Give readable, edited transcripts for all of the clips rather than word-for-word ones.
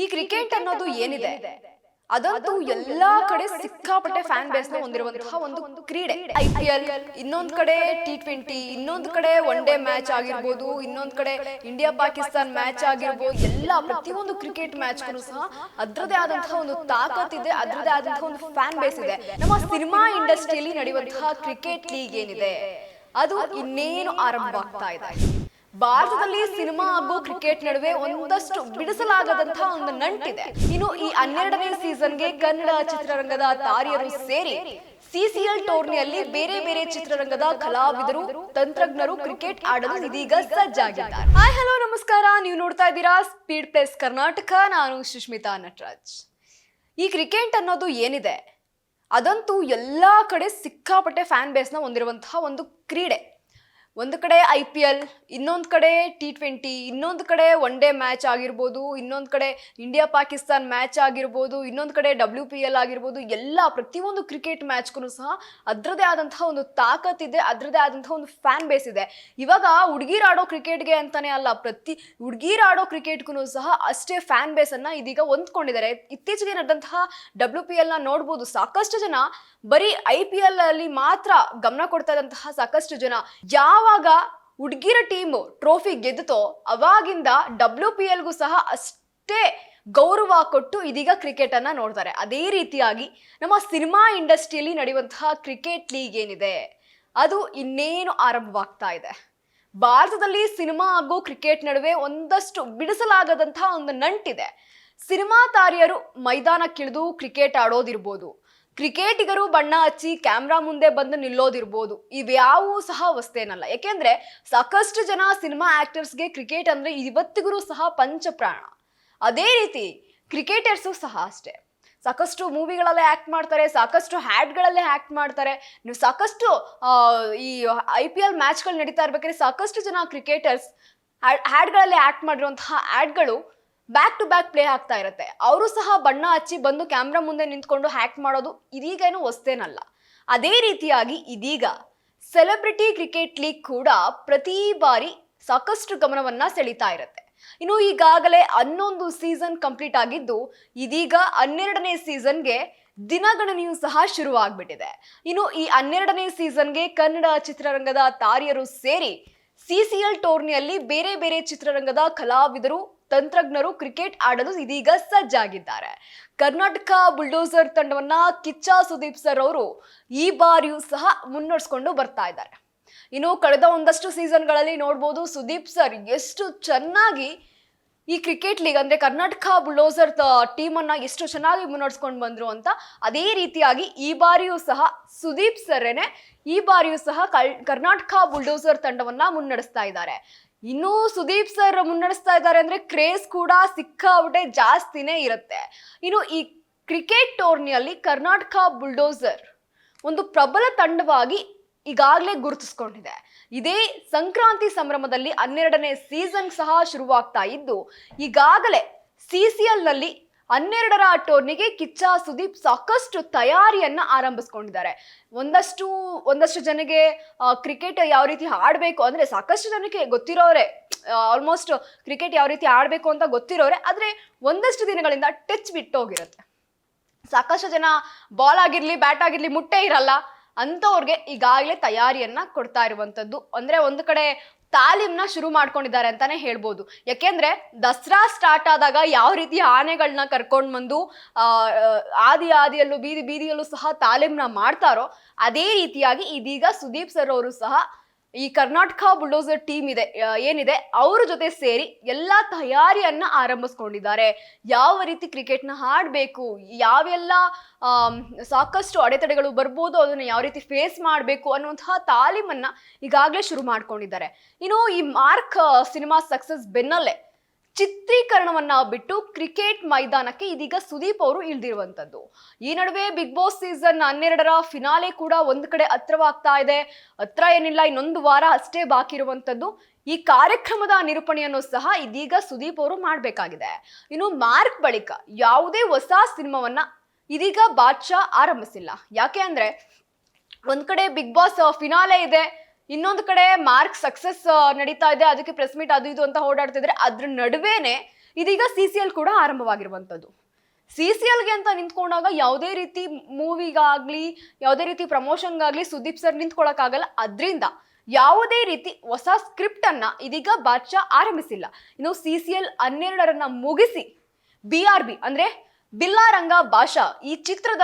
ಈ ಕ್ರಿಕೆಟ್ ಅನ್ನೋದು ಏನಿದೆ ಅದಂತೂ ಎಲ್ಲಾ ಕಡೆ ಸಿಕ್ಕಾಪಟ್ಟೆ ಫ್ಯಾನ್ ಬೇಸ್ ನ ಹೊಂದಿರುವಂತಹ ಒಂದು ಕ್ರೀಡೆ. IPL, ಇನ್ನೊಂದ್ ಕಡೆ T20, ಇನ್ನೊಂದ್ ಕಡೆ ಒನ್ ಡೇ ಮ್ಯಾಚ್ ಆಗಿರ್ಬೋದು, ಇನ್ನೊಂದ್ ಕಡೆ ಇಂಡಿಯಾ ಪಾಕಿಸ್ತಾನ್ ಮ್ಯಾಚ್ ಆಗಿರ್ಬೋದು, ಎಲ್ಲಾ ಪ್ರತಿಯೊಂದು ಕ್ರಿಕೆಟ್ ಮ್ಯಾಚ್ ಸಹ ಅದ್ರದೇ ಆದಂತಹ ಒಂದು ತಾಕತ್ ಇದೆ, ಅದ್ರದೇ ಆದಂತಹ ಒಂದು ಫ್ಯಾನ್ ಬೇಸ್ ಇದೆ. ನಮ್ಮ ಸಿನಿಮಾ ಇಂಡಸ್ಟ್ರಿಯಲ್ಲಿ ನಡೆಯುವಂತಹ ಕ್ರಿಕೆಟ್ ಲೀಗ್ ಏನಿದೆ ಅದು ಇನ್ನೇನು ಆರಂಭವಾಗ್ತಾ ಇದೆ. ಭಾರತದಲ್ಲಿ ಸಿನಿಮಾ ಹಾಗೂ ಕ್ರಿಕೆಟ್ ನಡುವೆ ಒಂದಷ್ಟು ಬಿಡಿಸಲಾಗದಂತಹ ಒಂದು ನಂಟಿದೆ. ಇನ್ನು ಈ 12ನೇ ಸೀಸನ್ಗೆ ಕನ್ನಡ ಚಿತ್ರರಂಗದ ತಾರೆಯರು ಸೇರಿ CCL ಟೂರ್ನಿಯಲ್ಲಿ ಬೇರೆ ಬೇರೆ ಚಿತ್ರರಂಗದ ಕಲಾವಿದರು, ತಂತ್ರಜ್ಞರು ಕ್ರಿಕೆಟ್ ಆಡಲು ಇದೀಗ ಸಜ್ಜಾಗಿದ್ದಾರೆ. ಹಾಯ್ ಹಲೋ ನಮಸ್ಕಾರ, ನೀವು ನೋಡ್ತಾ ಇದ್ದೀರಾ ಸ್ಪೀಡ್ ಪ್ಲೇಸ್ ಕರ್ನಾಟಕ. ನಾನು ಸುಷ್ಮಿತಾ ನಟರಾಜ್. ಈ ಕ್ರಿಕೆಟ್ ಅನ್ನೋದು ಏನಿದೆ ಅದಂತೂ ಎಲ್ಲಾ ಕಡೆ ಸಿಕ್ಕಾಪಟ್ಟೆ ಫ್ಯಾನ್ ಬೇಸ್ ನ ಹೊಂದಿರುವಂತಹ ಒಂದು ಕ್ರೀಡೆ. ಒಂದು ಕಡೆ IPL, ಇನ್ನೊಂದು ಕಡೆ T20, ಇನ್ನೊಂದು ಕಡೆ ಒನ್ ಡೇ ಮ್ಯಾಚ್ ಆಗಿರ್ಬೋದು, ಇನ್ನೊಂದು ಕಡೆ ಇಂಡಿಯಾ ಪಾಕಿಸ್ತಾನ್ ಮ್ಯಾಚ್ ಆಗಿರ್ಬೋದು, ಇನ್ನೊಂದು ಕಡೆ WPL ಆಗಿರ್ಬೋದು, ಎಲ್ಲ ಪ್ರತಿಯೊಂದು ಕ್ರಿಕೆಟ್ ಮ್ಯಾಚ್ಗೂ ಸಹ ಅದರದೇ ಆದಂತಹ ಒಂದು ತಾಕತ್ ಇದೆ, ಅದರದೇ ಆದಂತಹ ಒಂದು ಫ್ಯಾನ್ ಬೇಸ್ ಇದೆ. ಇವಾಗ ಹುಡುಗಿರಾಡೋ ಕ್ರಿಕೆಟ್ಗೆ ಅಂತಾನೆ ಅಲ್ಲ, ಪ್ರತಿ ಹುಡುಗಿರಾಡೋ ಕ್ರಿಕೆಟ್ಗೂ ಸಹ ಅಷ್ಟೇ ಫ್ಯಾನ್ ಬೇಸ್ ಅನ್ನ ಇದೀಗ ಹೊಂದ್ಕೊಂಡಿದ್ದಾರೆ. ಇತ್ತೀಚೆಗೆ ನಡೆದಂತಹ WPL ನ ನೋಡ್ಬೋದು, ಸಾಕಷ್ಟು ಜನ ಬರೀ IPL ಅಲ್ಲಿ ಮಾತ್ರ ಗಮನ ಕೊಡ್ತಾ ಇದ್ದಂತಹ ಸಾಕಷ್ಟು ಜನ ಯಾವಾಗ ಹುಡುಗಿರ ಟೀಮ್ ಟ್ರೋಫಿ ಗೆದ್ದುತ್ತೋ ಅವಾಗಿಂದ WPLಗೂ ಸಹ ಅಷ್ಟೇ ಗೌರವ ಕೊಟ್ಟು ಇದೀಗ ಕ್ರಿಕೆಟ್ ಅನ್ನ ನೋಡ್ತಾರೆ. ಅದೇ ರೀತಿಯಾಗಿ ನಮ್ಮ ಸಿನಿಮಾ ಇಂಡಸ್ಟ್ರಿಯಲ್ಲಿ ನಡೆಯುವಂತಹ ಕ್ರಿಕೆಟ್ ಲೀಗ್ ಏನಿದೆ ಅದು ಇನ್ನೇನು ಆರಂಭವಾಗ್ತಾ ಇದೆ. ಭಾರತದಲ್ಲಿ ಸಿನಿಮಾ ಹಾಗೂ ಕ್ರಿಕೆಟ್ ನಡುವೆ ಒಂದಷ್ಟು ಬಿಡಿಸಲಾಗದಂತಹ ಒಂದು ನಂಟಿದೆ. ಸಿನಿಮಾ ತಾರೆಯರು ಮೈದಾನಕ್ಕಿಳಿದು ಕ್ರಿಕೆಟ್ ಆಡೋದಿರ್ಬೋದು, ಕ್ರಿಕೆಟಿಗರು ಬಣ್ಣ ಹಚ್ಚಿ ಕ್ಯಾಮ್ರಾ ಮುಂದೆ ಬಂದು ನಿಲ್ಲೋದಿರ್ಬೋದು, ಇವ್ಯಾವೂ ಸಹ ಹೊಸ್ತೇನಲ್ಲ. ಯಾಕೆಂದ್ರೆ ಸಾಕಷ್ಟು ಜನ ಸಿನಿಮಾ ಆಕ್ಟರ್ಸ್ಗೆ ಕ್ರಿಕೆಟ್ ಅಂದ್ರೆ ಇವತ್ತಿಗೂ ಸಹ ಪಂಚಪ್ರಾಣ. ಅದೇ ರೀತಿ ಕ್ರಿಕೆಟರ್ಸು ಸಹ ಅಷ್ಟೇ. ಸಾಕಷ್ಟು ಮೂವಿಗಳಲ್ಲೇ ಆಕ್ಟ್ ಮಾಡ್ತಾರೆ, ಸಾಕಷ್ಟು ಹ್ಯಾಡ್ಗಳಲ್ಲೇ ಆಕ್ಟ್ ಮಾಡ್ತಾರೆ. ನೀವು ಸಾಕಷ್ಟು ಈ IPL ಮ್ಯಾಚ್ಗಳು ನಡೀತಾ ಇರ್ಬೇಕಾದ್ರೆ ಸಾಕಷ್ಟು ಜನ ಕ್ರಿಕೆಟರ್ಸ್ ಹ್ಯಾಡ್ಗಳಲ್ಲೇ ಆಕ್ಟ್ ಮಾಡಿರುವಂತಹ ಆಡ್ಗಳು ಬ್ಯಾಕ್ ಟು ಬ್ಯಾಕ್ ಪ್ಲೇ ಆಗ್ತಾ ಇರುತ್ತೆ. ಅವರು ಸಹ ಬಣ್ಣ ಹಚ್ಚಿ ಬಂದು ಕ್ಯಾಮ್ರಾ ಮುಂದೆ ನಿಂತ್ಕೊಂಡು ಹ್ಯಾಕ್ ಮಾಡೋದು ಇದೀಗೇನು ಹೊಸ್ತೇನಲ್ಲ. ಅದೇ ರೀತಿಯಾಗಿ ಇದೀಗ ಸೆಲೆಬ್ರಿಟಿ ಕ್ರಿಕೆಟ್ ಲೀಗ್ ಕೂಡ ಪ್ರತಿ ಬಾರಿ ಸಾಕಷ್ಟು ಗಮನವನ್ನ ಸೆಳೀತಾ ಇರುತ್ತೆ. ಇನ್ನು ಈಗಾಗಲೇ 11 ಸೀಸನ್ ಕಂಪ್ಲೀಟ್ ಆಗಿದ್ದು, ಇದೀಗ 12ನೇ ಸೀಸನ್ಗೆ ದಿನಗಣನೆಯೂ ಸಹ ಶುರುವಾಗ್ಬಿಟ್ಟಿದೆ. ಇನ್ನು ಈ 12ನೇ ಸೀಸನ್ಗೆ ಕನ್ನಡ ಚಿತ್ರರಂಗದ ತಾರೆಯರು ಸೇರಿ CCL ಟೂರ್ನಿಯಲ್ಲಿ ಬೇರೆ ಬೇರೆ ಚಿತ್ರರಂಗದ ಕಲಾವಿದರು, ತಂತ್ರಜ್ಞರು ಕ್ರಿಕೆಟ್ ಆಡಲು ಇದೀಗ ಸಜ್ಜಾಗಿದ್ದಾರೆ. ಕರ್ನಾಟಕ ಬುಲ್ಡೋಸರ್ ತಂಡವನ್ನ ಕಿಚ್ಚ ಸುದೀಪ್ ಸರ್ ಅವರು ಈ ಬಾರಿಯೂ ಸಹ ಮುನ್ನಡೆಸ್ಕೊಂಡು ಬರ್ತಾ ಇದ್ದಾರೆ. ಇನ್ನು ಕಳೆದ ಒಂದಷ್ಟು ಸೀಸನ್ಗಳಲ್ಲಿ ನೋಡ್ಬೋದು ಸುದೀಪ್ ಸರ್ ಎಷ್ಟು ಚೆನ್ನಾಗಿ ಈ ಕ್ರಿಕೆಟ್ ಲೀಗ್ ಅಂದ್ರೆ ಕರ್ನಾಟಕ ಬುಲ್ಡೋಸರ್ ಟೀಮ್ ಅನ್ನ ಎಷ್ಟು ಚೆನ್ನಾಗಿ ಮುನ್ನಡೆಸ್ಕೊಂಡು ಬಂದ್ರು ಅಂತ. ಅದೇ ರೀತಿಯಾಗಿ ಈ ಬಾರಿಯೂ ಸಹ ಸುದೀಪ್ ಸರ್ರೇನೆ ಈ ಬಾರಿಯೂ ಸಹ ಕರ್ನಾಟಕ ಬುಲ್ಡೋಸರ್ ತಂಡವನ್ನ ಮುನ್ನಡೆಸ್ತಾ ಇದ್ದಾರೆ. ಇನ್ನು ಸುದೀಪ್ ಸರ್ ಮುನ್ನಡೆಸ್ತಾ ಇದ್ದಾರೆ ಅಂದ್ರೆ ಕ್ರೇಜ್ ಕೂಡ ಸಿಕ್ಕಾಪಟ್ಟೆ ಜಾಸ್ತಿನೇ ಇರುತ್ತೆ. ಇನ್ನು ಈ ಕ್ರಿಕೆಟ್ ಟೂರ್ನಿಯಲ್ಲಿ ಕರ್ನಾಟಕ ಬುಲ್ಡೋಸರ್ ಒಂದು ಪ್ರಬಲ ತಂಡವಾಗಿ ಈಗಾಗಲೇ ಗುರುತಿಸ್ಕೊಂಡಿದೆ. ಇದೇ ಸಂಕ್ರಾಂತಿ ಸಂಭ್ರಮದಲ್ಲಿ 12ನೇ ಸೀಸನ್ ಸಹ ಶುರುವಾಗ್ತಾ ಇದ್ದು, ಈಗಾಗಲೇ CCL ನಲ್ಲಿ 12ರ ಟೂರ್ನಿಗೆ ಕಿಚ್ಚ ಸುದೀಪ್ ಸಾಕಷ್ಟು ತಯಾರಿಯನ್ನ ಆರಂಭಿಸ್ಕೊಂಡಿದ್ದಾರೆ. ಒಂದಷ್ಟು ಜನಕ್ಕೆ ಕ್ರಿಕೆಟ್ ಯಾವ ರೀತಿ ಆಡಬೇಕು ಅಂದ್ರೆ ಸಾಕಷ್ಟು ಜನಕ್ಕೆ ಗೊತ್ತಿರೋರೆ, ಆಲ್ಮೋಸ್ಟ್ ಕ್ರಿಕೆಟ್ ಯಾವ ರೀತಿ ಆಡಬೇಕು ಅಂತ ಗೊತ್ತಿರೋರೆ, ಆದ್ರೆ ಒಂದಷ್ಟು ದಿನಗಳಿಂದ ಟಚ್ ಬಿಟ್ಟೋಗಿರುತ್ತೆ. ಸಾಕಷ್ಟು ಜನ ಬಾಲ್ ಆಗಿರ್ಲಿ ಬ್ಯಾಟ್ ಆಗಿರ್ಲಿ ಮುಟ್ಟೆ ಇರಲ್ಲ ಅಂತವ್ರಿಗೆ ಈಗಾಗಲೇ ತಯಾರಿಯನ್ನ ಕೊಡ್ತಾ ಇರುವಂತದ್ದು. ಅಂದ್ರೆ ಒಂದು ಕಡೆ ತಾಲೀಮ್ನ ಶುರು ಮಾಡ್ಕೊಂಡಿದ್ದಾರೆ ಅಂತಾನೆ ಹೇಳ್ಬೋದು. ಯಾಕೆಂದ್ರೆ ದಸರಾ ಸ್ಟಾರ್ಟ್ ಆದಾಗ ಯಾವ ರೀತಿ ಆನೆಗಳನ್ನ ಕರ್ಕೊಂಡು ಬಂದು ಆದಿಯಲ್ಲೂ ಬೀದಿಯಲ್ಲೂ ಸಹ ತಾಲೀಮ್ನ ಮಾಡ್ತಾರೋ ಅದೇ ರೀತಿಯಾಗಿ ಇದೀಗ ಸುದೀಪ್ ಸರ್ ಅವರು ಸಹ ಈ ಕರ್ನಾಟಕ ಬುಲ್ಡೋಸರ್ ಟೀಮ್ ಏನಿದೆ ಅವ್ರ ಜೊತೆ ಸೇರಿ ಎಲ್ಲಾ ತಯಾರಿಯನ್ನ ಆರಂಭಿಸ್ಕೊಂಡಿದ್ದಾರೆ. ಯಾವ ರೀತಿ ಕ್ರಿಕೆಟ್ನ ಆಡಬೇಕು, ಯಾವೆಲ್ಲ ಸಾಕಷ್ಟು ಅಡೆತಡೆಗಳು ಬರ್ಬೋದು, ಅದನ್ನ ಯಾವ ರೀತಿ ಫೇಸ್ ಮಾಡಬೇಕು ಅನ್ನುವಂತಹ ತಾಲೀಮನ್ನ ಈಗಾಗಲೇ ಶುರು ಮಾಡ್ಕೊಂಡಿದ್ದಾರೆ. ಇನ್ನು ಈ ಮಾರ್ಕ್ ಸಿನಿಮಾ ಸಕ್ಸಸ್ ಬೆನ್ನಲ್ಲೇ ಚಿತ್ರೀಕರಣವನ್ನ ಬಿಟ್ಟು ಕ್ರಿಕೆಟ್ ಮೈದಾನಕ್ಕೆ ಇದೀಗ ಸುದೀಪ್ ಅವರು ಇಳಿದಿರುವಂತದ್ದು. ಈ ನಡುವೆ ಬಿಗ್ ಬಾಸ್ ಸೀಸನ್ 12ರ ಫಿನಾಲೆ ಕೂಡ ಒಂದ್ ಕಡೆ ಹತ್ರವಾಗ್ತಾ ಇದೆ. ಹತ್ರ ಏನಿಲ್ಲ, ಇನ್ನೊಂದು ವಾರ ಅಷ್ಟೇ ಬಾಕಿ ಇರುವಂತದ್ದು. ಈ ಕಾರ್ಯಕ್ರಮದ ನಿರೂಪಣೆಯನ್ನು ಸಹ ಇದೀಗ ಸುದೀಪ್ ಅವರು ಮಾಡ್ಬೇಕಾಗಿದೆ. ಇನ್ನು ಮಾರ್ಕ್ ಬಳಿಕ ಯಾವುದೇ ಹೊಸ ಸಿನಿಮಾವನ್ನ ಇದೀಗ ಬಾದ್ಶಾ ಆರಂಭಿಸಿಲ್ಲ. ಯಾಕೆ ಅಂದ್ರೆ ಒಂದ್ ಕಡೆ ಬಿಗ್ ಬಾಸ್ ಫಿನಾಲೆ ಇದೆ, ಇನ್ನೊಂದು ಕಡೆ ಮಾರ್ಕ್ ಸಕ್ಸಸ್ ನಡೀತಾ ಇದೆ, ಅದಕ್ಕೆ ಪ್ರೆಸ್ ಮೀಟ್ ಅದು ಇದು ಅಂತ ಓಡಾಡ್ತಿದ್ರೆ ಅದ್ರ ನಡುವೆನೆ ಇದೀಗ CCL ಕೂಡ ಆರಂಭವಾಗಿರುವಂತದ್ದು. CCLಗೆ ಅಂತ ನಿಂತ್ಕೊಂಡಾಗ ಯಾವುದೇ ರೀತಿ ಮೂವಿಗಾಗ್ಲಿ ಯಾವುದೇ ರೀತಿ ಪ್ರಮೋಷನ್ಗಾಗ್ಲಿ ಸುದೀಪ್ ಸರ್ ನಿಂತ್ಕೊಳ್ಳೋಕ್ಕಾಗಲ್ಲ. ಅದರಿಂದ ಯಾವುದೇ ರೀತಿ ಹೊಸ ಸ್ಕ್ರಿಪ್ಟ್ ಅನ್ನ ಇದೀಗ ಬಾದ್ಶಾ ಆರಂಭಿಸಿಲ್ಲ. ಇನ್ನು CCL 12 ಮುಗಿಸಿ BRB ಅಂದ್ರೆ ಬಿಲ್ಲಾರಂಗ ಭಾಷಾ ಈ ಚಿತ್ರದ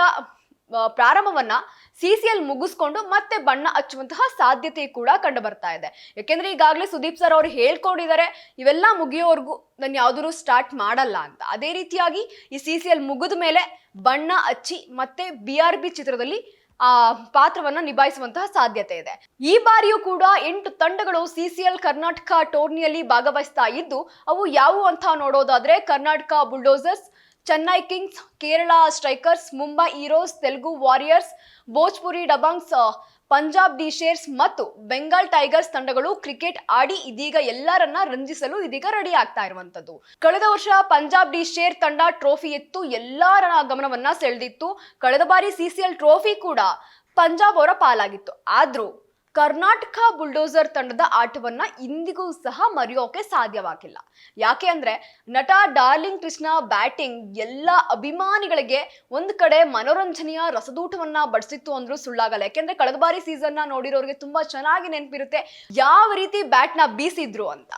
ಪ್ರಾರಂಭವನ್ನ CCL ಮುಗಿಸ್ಕೊಂಡು ಮತ್ತೆ ಬಣ್ಣ ಹಚ್ಚುವಂತಹ ಸಾಧ್ಯತೆ ಕೂಡ ಕಂಡು ಬರ್ತಾ ಇದೆ. ಯಾಕೆಂದ್ರೆ ಈಗಾಗಲೇ ಸುದೀಪ್ ಸರ್ ಅವರು ಹೇಳ್ಕೊಂಡಿದ್ದಾರೆ, ಇವೆಲ್ಲ ಮುಗಿಯೋವರೆಗೂ ನಾನು ಯಾವ್ದಾದ್ರು ಸ್ಟಾರ್ಟ್ ಮಾಡಲ್ಲ ಅಂತ. ಅದೇ ರೀತಿಯಾಗಿ ಈ CCL ಮುಗಿದ ಮೇಲೆ ಬಣ್ಣ ಹಚ್ಚಿ ಮತ್ತೆ BRB ಚಿತ್ರದಲ್ಲಿ ಆ ಪಾತ್ರವನ್ನ ನಿಭಾಯಿಸುವಂತಹ ಸಾಧ್ಯತೆ ಇದೆ. ಈ ಬಾರಿಯೂ ಕೂಡ 8 ತಂಡಗಳು CCL ಕರ್ನಾಟಕ ಟೂರ್ನಿಯಲ್ಲಿ ಭಾಗವಹಿಸ್ತಾ ಇದ್ದು, ಅವು ಯಾವುವು ಅಂತ ನೋಡೋದಾದ್ರೆ Karnataka bulldozers, Chennai kings, Kerala strikers, Mumbai heroes, Telugu warriors, Bhojpuri Dabanggs, Punjab De Shers ಮತ್ತು ಬೆಂಗಾಲ್ ಟೈಗರ್ಸ್ ತಂಡಗಳು ಕ್ರಿಕೆಟ್ ಆಡಿ ಇದೀಗ ಎಲ್ಲರನ್ನ ರಂಜಿಸಲು ಇದೀಗ ರೆಡಿ ಆಗ್ತಾ ಇರುವಂತದ್ದು. ಕಳೆದ ವರ್ಷ ಪಂಜಾಬ್ ಡಿ ಶೇರ್ ತಂಡ ಟ್ರೋಫಿ ಎತ್ತು ಎಲ್ಲರ ಗಮನವನ್ನ ಸೆಳೆದಿತ್ತು. ಕಳೆದ ಬಾರಿ CCL ಟ್ರೋಫಿ ಕೂಡ ಪಂಜಾಬ್ ಅವರ ಪಾಲಾಗಿತ್ತು. ಆದ್ರೂ ಕರ್ನಾಟಕ ಬುಲ್ಡೋಸರ್ ತಂಡದ ಆಟವನ್ನ ಇಂದಿಗೂ ಸಹ ಮರೆಯೋಕೆ ಸಾಧ್ಯವಾಗಿಲ್ಲ. ಯಾಕೆ ಅಂದ್ರೆ ನಟ ಡಾರ್ಲಿಂಗ್ ಕೃಷ್ಣ ಬ್ಯಾಟಿಂಗ್ ಎಲ್ಲ ಅಭಿಮಾನಿಗಳಿಗೆ ಒಂದ್ ಕಡೆ ಮನೋರಂಜನೆಯ ರಸದೂಟವನ್ನ ಬಡಿಸಿತ್ತು ಅಂದ್ರೂ ಸುಳ್ಳಾಗಲ್ಲ. ಯಾಕೆಂದ್ರೆ ಕಳೆದ ಬಾರಿ ಸೀಸನ್ ನ ನೋಡಿರೋರಿಗೆ ತುಂಬಾ ಚೆನ್ನಾಗಿ ನೆನಪಿರುತ್ತೆ ಯಾವ ರೀತಿ ಬ್ಯಾಟ್ ನ ಬೀಸಿದ್ರು ಅಂತ.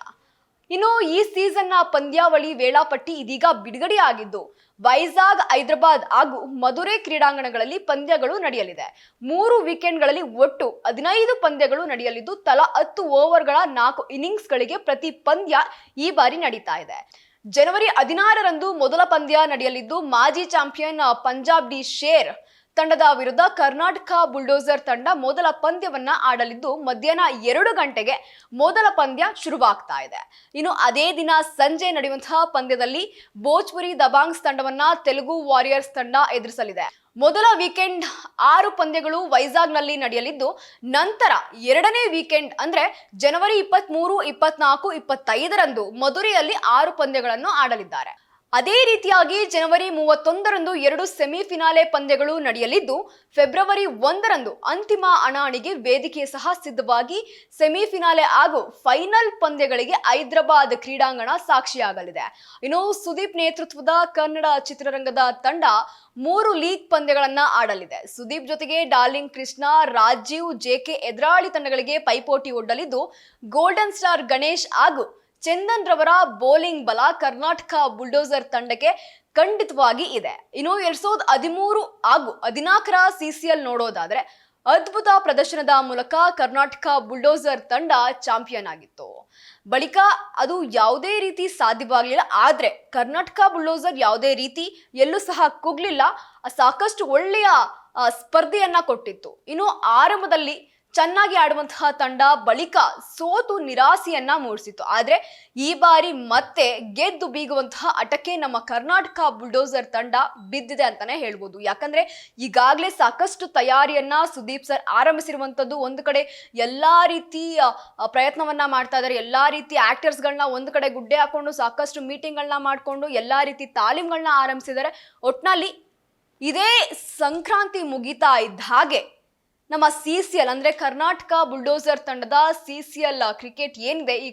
ಇನ್ನು ಈ ಸೀಸನ್ ನ ಪಂದ್ಯಾವಳಿ ವೇಳಾಪಟ್ಟಿ ಇದೀಗ ಬಿಡುಗಡೆ ಆಗಿದ್ದು, ವೈಜಾಗ್, ಹೈದರಾಬಾದ್ ಹಾಗೂ ಮಧುರೆ ಕ್ರೀಡಾಂಗಣಗಳಲ್ಲಿ ಪಂದ್ಯಗಳು ನಡೆಯಲಿದೆ. 3 ವೀಕೆಂಡ್ಗಳಲ್ಲಿ ಒಟ್ಟು 15 ಪಂದ್ಯಗಳು ನಡೆಯಲಿದ್ದು, ತಲಾ 10 ಓವರ್ಗಳ 4 ಇನ್ನಿಂಗ್ಸ್ಗಳಿಗೆ ಪ್ರತಿ ಪಂದ್ಯ ಈ ಬಾರಿ ನಡೀತಾ ಇದೆ. ಜನವರಿ 16ರಂದು ಮೊದಲ ಪಂದ್ಯ ನಡೆಯಲಿದ್ದು, ಮಾಜಿ ಚಾಂಪಿಯನ್ ಪಂಜಾಬ್ ಡಿ ಶೇರ್ ತಂಡದ ವಿರುದ್ಧ ಕರ್ನಾಟಕ ಬುಲ್ಡೋಸರ್ ತಂಡ ಮೊದಲ ಪಂದ್ಯವನ್ನ ಆಡಲಿದ್ದು, ಮಧ್ಯಾಹ್ನ 2 ಗಂಟೆಗೆ ಮೊದಲ ಪಂದ್ಯ ಶುರುವಾಗ್ತಾ ಇದೆ. ಇನ್ನು ಅದೇ ದಿನ ಸಂಜೆ ನಡೆಯುವಂತಹ ಪಂದ್ಯದಲ್ಲಿ ಭೋಜ್ಪುರಿ ದಬಾಂಗ್ಸ್ ತಂಡವನ್ನ ತೆಲುಗು ವಾರಿಯರ್ಸ್ ತಂಡ ಎದುರಿಸಲಿದೆ. ಮೊದಲ ವೀಕೆಂಡ್ 6 ಪಂದ್ಯಗಳು ವೈಜಾಗ್ನಲ್ಲಿ ನಡೆಯಲಿದ್ದು, ನಂತರ ಎರಡನೇ ವೀಕೆಂಡ್ ಅಂದ್ರೆ ಜನವರಿ 23, 24, 25ರಂದು ಮಧುರೆಯಲ್ಲಿ 6 ಪಂದ್ಯಗಳನ್ನು ಆಡಲಿದ್ದಾರೆ. ಅದೇ ರೀತಿಯಾಗಿ ಜನವರಿ 31ರಂದು 2 ಸೆಮಿಫಿನಾಲೆ ಪಂದ್ಯಗಳು ನಡೆಯಲಿದ್ದು, ಫೆಬ್ರವರಿ 1ರಂದು ಅಂತಿಮ ಹಣಾಹಣಿಗೆ ವೇದಿಕೆ ಸಹ ಸಿದ್ಧವಾಗಿ ಸೆಮಿಫಿನಾಲೆ ಹಾಗೂ ಫೈನಲ್ ಪಂದ್ಯಗಳಿಗೆ ಹೈದರಾಬಾದ್ ಕ್ರೀಡಾಂಗಣ ಸಾಕ್ಷಿಯಾಗಲಿದೆ. ಇನ್ನು ಸುದೀಪ್ ನೇತೃತ್ವದ ಕನ್ನಡ ಚಿತ್ರರಂಗದ ತಂಡ 3 ಲೀಗ್ ಪಂದ್ಯಗಳನ್ನ ಆಡಲಿದೆ. ಸುದೀಪ್ ಜೊತೆಗೆ ಡಾರ್ಲಿಂಗ್ ಕೃಷ್ಣ, ರಾಜೀವ್, JK ಎದುರಾಳಿ ತಂಡಗಳಿಗೆ ಪೈಪೋಟಿ ಒಡ್ಡಲಿದ್ದು, ಗೋಲ್ಡನ್ ಸ್ಟಾರ್ ಗಣೇಶ್ ಹಾಗೂ ಚಂದನ್ ರವರ ಬೌಲಿಂಗ್ ಬಲ ಕರ್ನಾಟಕ ಬುಲ್ಡೋಸರ್ ತಂಡಕ್ಕೆ ಖಂಡಿತವಾಗಿ ಇದೆ. ಇನ್ನು 2013 ಹಾಗೂ 14ರ CCL ನೋಡೋದಾದ್ರೆ ಅದ್ಭುತ ಪ್ರದರ್ಶನದ ಮೂಲಕ ಕರ್ನಾಟಕ ಬುಲ್ಡೋಸರ್ ತಂಡ ಚಾಂಪಿಯನ್ ಆಗಿತ್ತು. ಬಳಿಕ ಅದು ಯಾವುದೇ ರೀತಿ ಸಾಧ್ಯವಾಗಲಿಲ್ಲ. ಆದ್ರೆ ಕರ್ನಾಟಕ ಬುಲ್ಡೋಸರ್ ಯಾವುದೇ ರೀತಿ ಎಲ್ಲೂ ಸಹ ಕುಗ್ಲಿಲ್ಲ, ಸಾಕಷ್ಟು ಒಳ್ಳೆಯ ಸ್ಪರ್ಧೆಯನ್ನ ಕೊಟ್ಟಿತ್ತು. ಇನ್ನು ಆರಂಭದಲ್ಲಿ ಚೆನ್ನಾಗಿ ಆಡುವಂತಹ ತಂಡ ಬಳಿಕ ಸೋತು ನಿರಾಸೆಯನ್ನ ಮೂಡಿಸಿತ್ತು. ಆದ್ರೆ ಈ ಬಾರಿ ಮತ್ತೆ ಗೆದ್ದು ಬೀಗುವಂತಹ ಹಠಕ್ಕೆ ನಮ್ಮ ಕರ್ನಾಟಕ ಬುಲ್ಡೋಸರ್ ತಂಡ ಬಿದ್ದಿದೆ ಅಂತಾನೆ ಹೇಳ್ಬೋದು. ಯಾಕಂದ್ರೆ ಈಗಾಗಲೇ ಸಾಕಷ್ಟು ತಯಾರಿಯನ್ನ ಸುದೀಪ್ ಸರ್ ಆರಂಭಿಸಿರುವಂತದ್ದು. ಒಂದು ಕಡೆ ಎಲ್ಲಾ ರೀತಿ ಪ್ರಯತ್ನವನ್ನ ಮಾಡ್ತಾ ಇದ್ದಾರೆ. ಎಲ್ಲಾ ರೀತಿ ಆಕ್ಟರ್ಸ್ಗಳನ್ನ ಒಂದು ಕಡೆ ಗುಡ್ಡೆ ಹಾಕೊಂಡು ಸಾಕಷ್ಟು ಮೀಟಿಂಗ್ಗಳನ್ನ ಮಾಡ್ಕೊಂಡು ಎಲ್ಲಾ ರೀತಿ ತಾಲೀಮ್ಗಳನ್ನ ಆರಂಭಿಸಿದ್ದಾರೆ. ಒಟ್ನಲ್ಲಿ ಇದೇ ಸಂಕ್ರಾಂತಿ ಮುಗಿತಾ ಇದ್ದ ಹಾಗೆ ನಮ್ಮ CCL ಅಂದ್ರೆ ಕರ್ನಾಟಕ ಬುಲ್ಡೋಸರ್ ತಂಡದ CCL ಕ್ರಿಕೆಟ್ ಏನಿದೆ, ಈ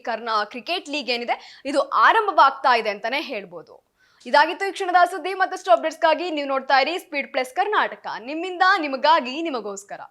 ಕ್ರಿಕೆಟ್ ಲೀಗ್ ಏನಿದೆ, ಇದು ಆರಂಭವಾಗ್ತಾ ಇದೆ ಅಂತಾನೆ ಹೇಳ್ಬೋದು. ಇದಾಗಿತ್ತು ಈ ಕ್ಷಣದ ಸುದ್ದಿ. ಮತ್ತಷ್ಟು ಅಪ್ಡೇಟ್ಸ್ಗಾಗಿ ನೀವು ನೋಡ್ತಾ ಇರಿ ಸ್ಪೀಡ್ ಪ್ಲಸ್ ಕರ್ನಾಟಕ, ನಿಮ್ಮಿಂದ ನಿಮಗಾಗಿ ನಿಮಗೋಸ್ಕರ.